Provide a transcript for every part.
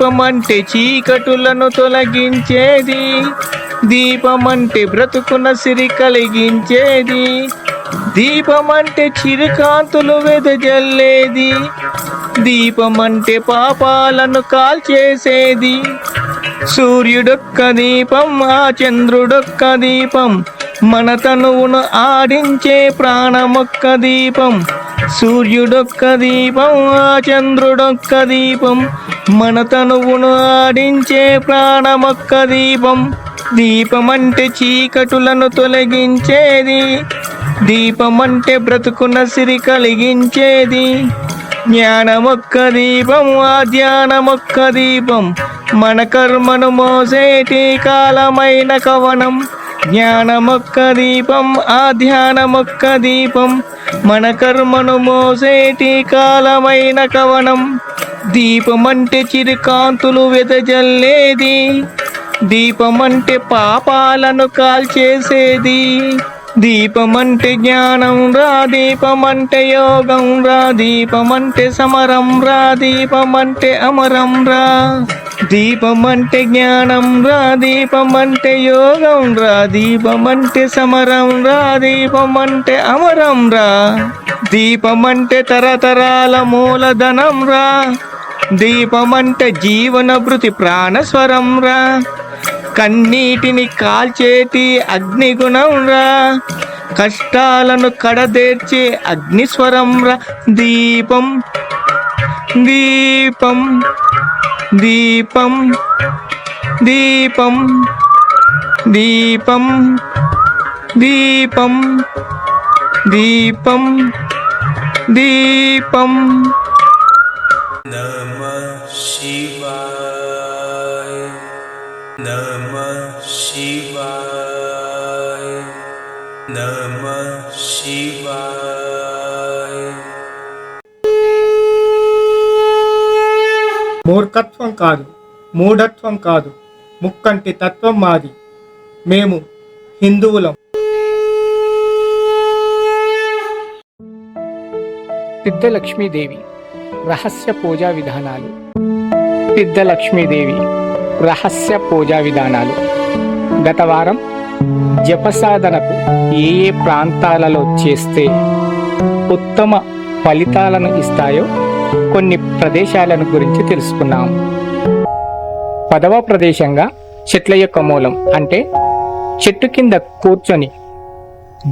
దీపమంటే చీకటులను తొలగించేది, దీపమంటే బ్రతుకున సిరి కలిగించేది, దీపమంటే చిరుకాంతులు వెదజల్లేది, దీపమంటే పాపాలను కాల్చేసేది. సూర్యుడొక్క దీపం, ఆ చంద్రుడొక్క దీపం, మన తనువును ఆడించే ప్రాణమొక్క దీపం. సూర్యుడొక్క దీపం, ఆ చంద్రుడొక్క దీపం, మన తనువును ఆడించే ప్రాణమొక్క దీపం. దీపమంటే చీకటులను తొలగించేది, దీపమంటే బ్రతుకున సిరి కలిగించేది. జ్ఞానమొక్క దీపం, ఆ ధ్యానమొక్క దీపం, మన కర్మను మోసేటి కాలమైన కవనం. జ్ఞానమొక్క దీపం, ఆ ధ్యానమొక్క దీపం, మన కర్మను మోసేటి కాలమైన కవనం. దీపమంటే చిరుకాంతులు వెదజల్లేది, దీపమంటే పాపాలను కాల్చేసేది. దీపమంటే జ్ఞానం రా, దీపమంటే యోగం రా, దీపమంటే సమరం రా, దీపమంటే అమరం రా. దీపమంటే జ్ఞానం రా, దీపమంటే యోగం రా, దీపమంటే సమరం రా, దీపమంటే అమరం రా. దీపమంటే తరతరాల మూలధనం రా, దీపమంటే జీవన భృతి ప్రాణస్వరం రా. కన్నీటిని కాల్చేటి అగ్నిగుణం రా, కష్టాలను కడదేర్చే అగ్నిస్వరం రా. దీపం దీపం దీపం దీపం దీపం దీపం దీపం దీపం. నమః శివాయ, నమః శివాయ, నమః శివాయ. మూర్ఖత్వం కాదు, మూఢత్వం కాదు, ముక్కంటి తత్వం మాది. మేము హిందువులం. సిద్ధలక్ష్మీదేవి రహస్య పూజా విధానాలు. సిద్ధలక్ష్మీదేవి రహస్య పూజా విధానాలు. గత వారం జపసాధనకు ఏ ఏ ప్రాంతాలలో చేస్తే ఉత్తమ ఫలితాలను ఇస్తాయో కొన్ని ప్రదేశాలను గురించి తెలుసుకున్నాం. 10వ ప్రదేశంగా చెట్ల యొక్క మూలం, అంటే చెట్టు కింద కూర్చొని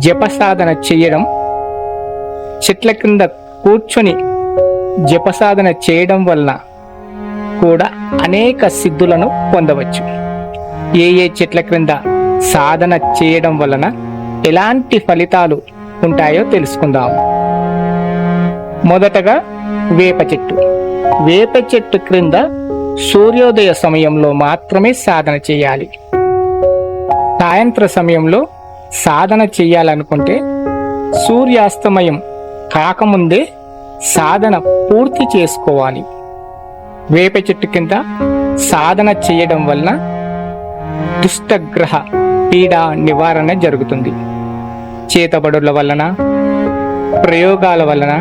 జపసాధన చేయడం. చెట్ల కింద కూర్చొని జపసాధన చేయడం వలన కూడా అనేక సిద్ధులను పొందవచ్చు. ఏ ఏ చెట్ల క్రింద సాధన చేయడం వలన ఎలాంటి ఫలితాలు ఉంటాయో తెలుసుకుందాం. మొదటగా వేప చెట్టు. వేప చెట్టు క్రింద సూర్యోదయ సమయంలో మాత్రమే సాధన చేయాలి. సాయంత్ర సమయంలో సాధన చేయాలనుకుంటే సూర్యాస్తమయం కాకముందే సాధన పూర్తి చేసుకోవాలి. వేప చెట్టు కింద సాధన చేయడం వలన దుష్టగ్రహ పీడ నివారణ జరుగుతుంది. చేతబడుల వలన, ప్రయోగాల వలన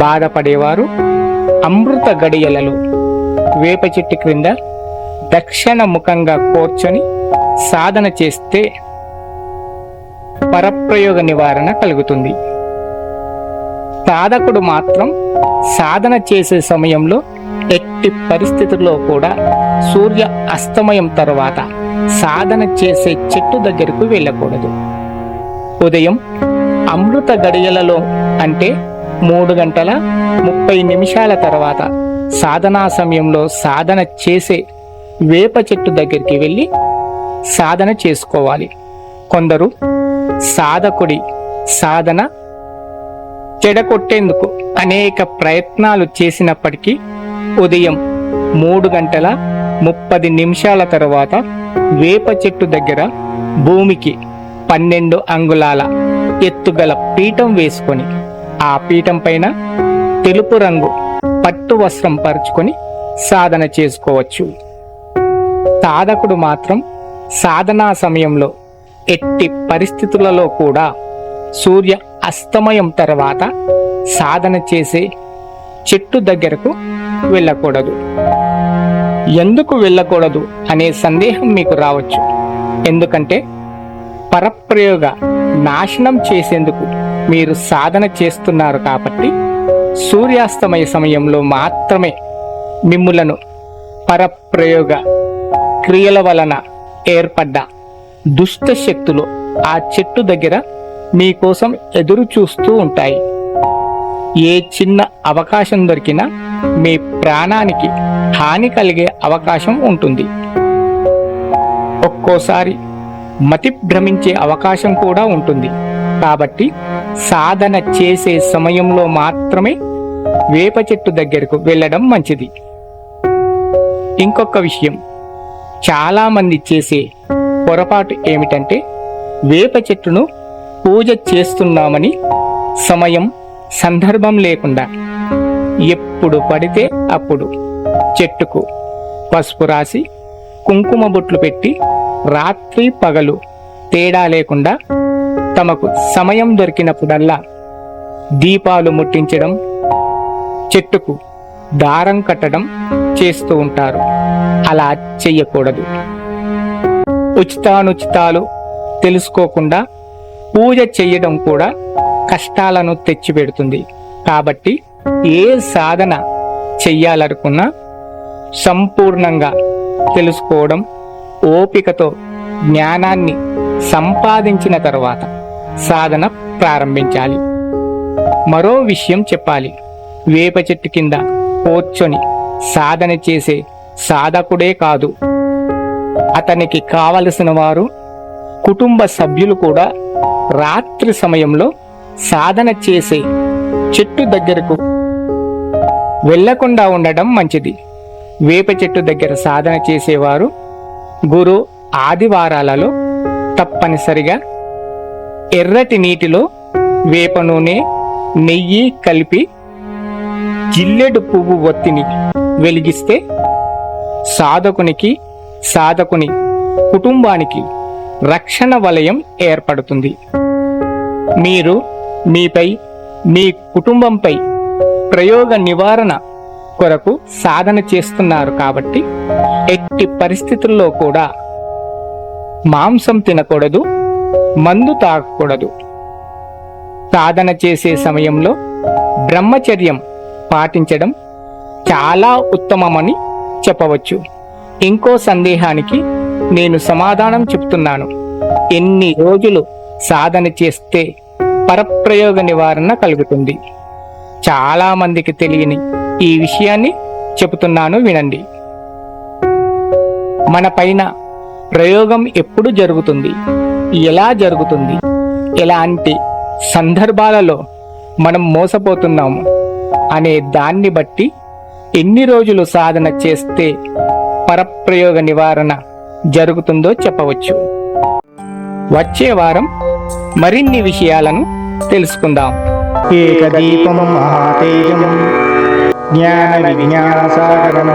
బాధపడేవారు అమృత గడియలలో వేప చెట్టు క్రింద దక్షిణ ముఖంగా కూర్చొని సాధన చేస్తే పరప్రయోగ నివారణ కలుగుతుంది. సాధకుడు మాత్రం సాధన చేసే సమయంలో ఎట్టి పరిస్థితుల్లో కూడా సూర్య అస్తమయం తర్వాత సాధన చేసే చెట్టు దగ్గరకు వెళ్ళకూడదు. ఉదయం అమృత గడియలలో, అంటే 3:30 తర్వాత సాధనా సమయంలో సాధన చేసే వేప చెట్టు దగ్గరికి వెళ్ళి సాధన చేసుకోవాలి. కొందరు సాధకుడి సాధన చెడగొట్టేందుకు అనేక ప్రయత్నాలు చేసినప్పటికీ ఉదయం 3:30 తర్వాత వేప చెట్టు దగ్గర భూమికి 12 అంగుళాల ఎత్తుగల పీఠం వేసుకొని ఆ పీఠం పైన తెలుపు రంగు పట్టు వస్త్రం పరుచుకొని సాధన చేసుకోవచ్చు. సాధకుడు మాత్రం సాధనా సమయంలో ఎట్టి పరిస్థితులలో కూడా సూర్య అస్తమయం తర్వాత సాధన చేసే చెట్టు దగ్గరకు వెళ్ళకూడదు. ఎందుకు వెళ్ళకూడదు అనే సందేహం మీకు రావచ్చు. ఎందుకంటే పరప్రయోగ నాశనం చేసేందుకు మీరు సాధన చేస్తున్నారు కాబట్టి సూర్యాస్తమయ సమయంలో మాత్రమే మిమ్ములను పరప్రయోగ క్రియల వలన ఏర్పడ్డ దుష్ట శక్తులు ఆ చెట్టు దగ్గర మీకోసం ఎదురు చూస్తూ ఉంటాయి. ఏ చిన్న అవకాశం దొరికినా మీ ప్రాణానికి హాని కలిగే అవకాశం ఉంటుంది. ఒక్కోసారి మతి భ్రమించే అవకాశం కూడా ఉంటుంది. కాబట్టి సాధన చేసే సమయంలో మాత్రమే వేప చెట్టు దగ్గరకు వెళ్ళడం మంచిది. ఇంకొక విషయం, చాలా మంది చేసే పొరపాటు ఏమిటంటే వేప చెట్టును పూజ చేస్తున్నామని సమయం సందర్భం లేకుండా ఎప్పుడు పడితే అప్పుడు చెట్టుకు పసుపు రాసి కుంకుమ బొట్లు పెట్టి రాత్రి పగలు తేడా లేకుండా తమకు సమయం దొరికినప్పుడల్లా దీపాలు ముట్టించడం, చెట్టుకు దారం కట్టడం చేస్తూ ఉంటారు. అలా చెయ్యకూడదు. ఉచితానుచితాలు తెలుసుకోకుండా పూజ చెయ్యడం కూడా కష్టాలను తెచ్చిపెడుతుంది. కాబట్టి ఏ సాధన చెయ్యాలనుకున్నా సంపూర్ణంగా తెలుసుకోవడం, ఓపికతో జ్ఞానాన్ని సంపాదించిన తర్వాత సాధన ప్రారంభించాలి. మరో విషయం చెప్పాలి. వేప చెట్టు కింద కూర్చొని సాధన చేసే సాధకుడే కాదు, అతనికి కావలసిన వారు కుటుంబ సభ్యులు కూడా రాత్రి సమయంలో సాధన చేసే చెట్టు దగ్గరకు వెళ్లకుండా ఉండడం మంచిది. వేప చెట్టు దగ్గర సాధన చేసేవారు గురు ఆదివారాలలో తప్పనిసరిగా ఎర్రటి నీటిలో వేప నూనె, నెయ్యి కలిపి జిల్లెడు పువ్వు ఒత్తిని వెలిగిస్తే సాధకుని కుటుంబానికి రక్షణ వలయం ఏర్పడుతుంది. మీరు మీపై, మీ కుటుంబంపై ప్రయోగ నివారణ కొరకు సాధన చేస్తున్నారు కాబట్టి ఎట్టి పరిస్థితుల్లో కూడా మాంసం తినకూడదు, మందు తాగకూడదు. సాధన చేసే సమయంలో బ్రహ్మచర్యం పాటించడం చాలా ఉత్తమమని చెప్పవచ్చు. ఇంకో సందేహానికి నేను సమాధానం చెప్తున్నాను. ఎన్ని రోజులు సాధన చేస్తే పరప్రయోగ నివారణ కలుగుతుంది? చాలా మందికి తెలియని ఈ విషయాన్ని చెబుతున్నాను, వినండి. మన పైన ప్రయోగం ఎప్పుడు జరుగుతుంది, ఎలా జరుగుతుంది, ఎలాంటి సందర్భాలలో మనం మోసపోతున్నాము అనే దాన్ని బట్టి ఎన్ని రోజులు సాధన చేస్తే పరప్రయోగ నివారణ జరుగుతుందో చెప్పవచ్చు. వచ్చే వారం మరిన్ని విషయాలను తెలుసుకుందాం. ఏకదీపం మహాతేజం జ్ఞాన విజ్ఞానసాగరం.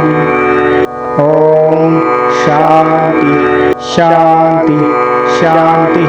ఓం శాంతి శాంతి శాంతి.